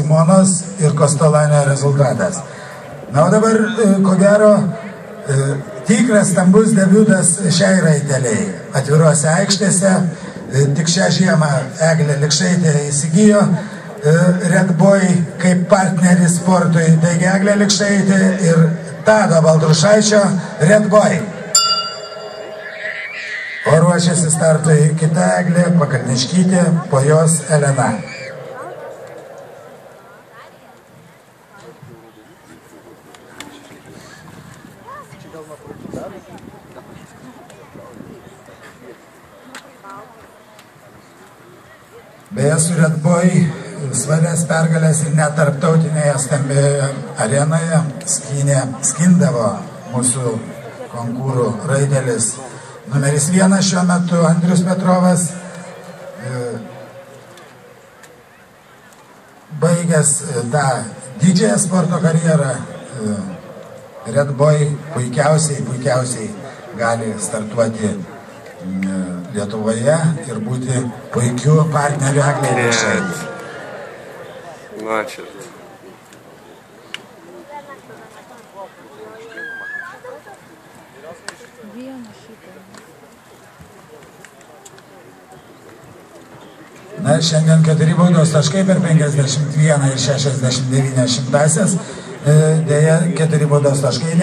Simonos ir Kostolanio rezultatas. Na, o dabar, ko gero, tikras stambus debiutas šiai raiteliai. Atviruose aikštėse, tik šią žiemą Eglė Likšaitė įsigijo Red Boy kaip partnerį sportui. Taigi Eglė Likšaitė ir Tado Baltrušaičio Red Boy. O ruošiasi startui kita Eglė Pakalniškytė, po jos Elena. Beje, su Red Boy svarias pergalės ir net tarptautinėje stambioje arenoje skindavo mūsų konkūrų raitelis numeris 1 šiuo metu Andrius Petrovas, baigęs tą didžiąją sporto karjerą. Red Boy puikiausiai gali startuoti Lietuvoje ir būti puikiu partneriu Eglei Likšaitei. Значит. Na, šiandien 4 baudos taškai per 51 ir 69 šimtasias. Deja, 4 baudos taškai